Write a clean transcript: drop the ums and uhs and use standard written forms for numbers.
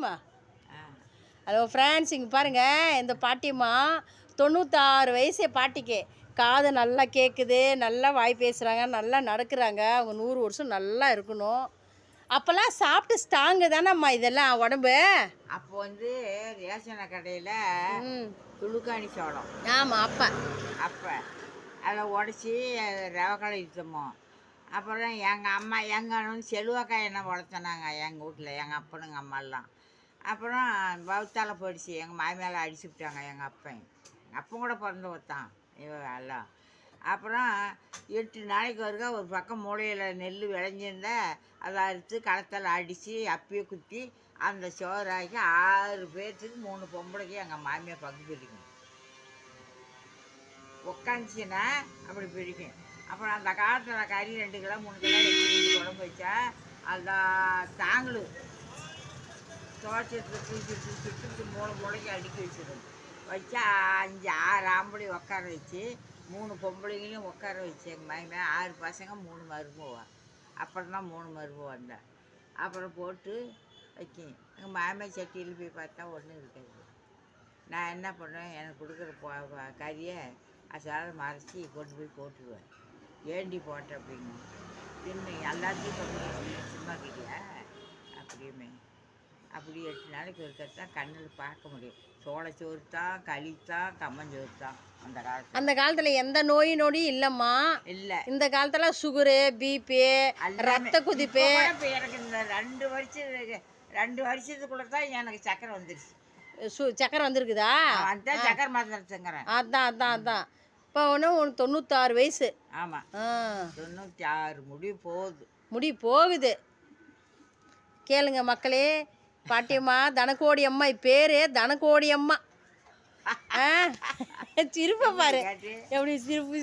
சொல்லுமா. Hello friends, இங்கே பாருங்கள், இந்த பாட்டியம்மா 96 வயசு பாட்டிக்கு. காது நல்லா கேட்குது, நல்லா வாய் பேசுகிறாங்க, நல்லா நடக்கிறாங்க. அவங்க 100 வருஷம் நல்லா இருக்கணும். அப்போல்லாம் சாப்பிட்டு ஸ்ட்ராங்கு தானேம்மா இதெல்லாம் உடம்பு. அப்போ வந்து ரேஷன கடையில் துளுக்காணி சோளம். ஆமாம், அப்போ அதை உடச்சி ரவை கலரித்தோமோ. அப்புறம் எங்கள் அம்மா எங்கள் அண்ணன் செல்வாக்காய் என்ன வளர்த்தனாங்க எங்கள் வீட்டில், எங்கள் அப்பனுங்க அம்மாலாம். அப்புறம் வவுத்தால போயிடுச்சு, எங்கள் மாமியால் அடிச்சு விட்டாங்க எங்கள் அப்பன். எங்கள் அப்பன் கூட பிறந்து வைத்தான் எல்லாம். அப்புறம் 8 நாளைக்கு வருக ஒரு பக்கம் மூளையில் நெல் விளைஞ்சிருந்தா அதை அறுத்து களத்தில் அடித்து அப்பயே குத்தி அந்த சோறாக்கி 6 பேர்த்துக்கு 3 பொம்பளைக்கு எங்கள் மாமியார் பங்கு பிரிக்கும். உக்காந்துச்சுன்னா அப்படி பிரிக்கும். அப்புறம் அந்த காலத்தில் கறி 2 கிலோ 3 கிலோ எடுத்து குழம்பு வச்சா அந்த தாங்கலு தோட்டத்தை தூக்கிட்டு 3 மூளைக்கு அடுக்கி வச்சிடும். வச்சா 5 6 ஆம்பளை உட்கார வச்சு 3 பொம்பளைங்களையும் உட்கார வச்சு எங்கள் மாமியார் 6 பசங்க 3 மருமவா. அப்புறம் தான் 3 மருமவா வந்தேன். அப்புறம் போட்டு வைக்கும். எங்கள் மாமியார் சட்டியில் போய் பார்த்தா ஒன்றும் இருக்காது. நான் என்ன பண்ணுவேன், எனக்கு கொடுக்குற கறியை அசாத மறைச்சி கொண்டு போய் போட்டுருவேன். ஏண்டி போட்டேன் அப்படின்னு தின்னு எல்லாத்தையும் கொண்டு சும்மா கிட்டியா அப்படியுமே. அப்படி 8 நாளைக்கு ஒருத்தர் தான் கண்ணில் பார்க்க முடியும். சோளச்சோறு தான், களி தான், கம்மஞ்சோறு தான் அந்த காலத்தில் எந்த நோய் நொடியும் இல்லைம்மா. இல்லை, இந்த காலத்தில் சுகரு, பிபி, ரத்த கொதிப்பு. இப்போ எனக்கு இந்த 2 வருஷத்துக்குள்ளே தான் எனக்கு சக்கரை வந்துருச்சு. சக்கரை வந்துருக்குதா? அதுதான் சக்கரை மாத்திரத்துங்கிறேன். அதான் இப்போ ஒன்று 96 வயசு. ஆமாம், 96 முடி போகுது. கேளுங்க மக்களே, பாட்டியம்மா தனக்கோடி அம்மா பேர் தனக்கோடி அம்மா. சிரிப்பை பாரு எப்படி சிரிப்பு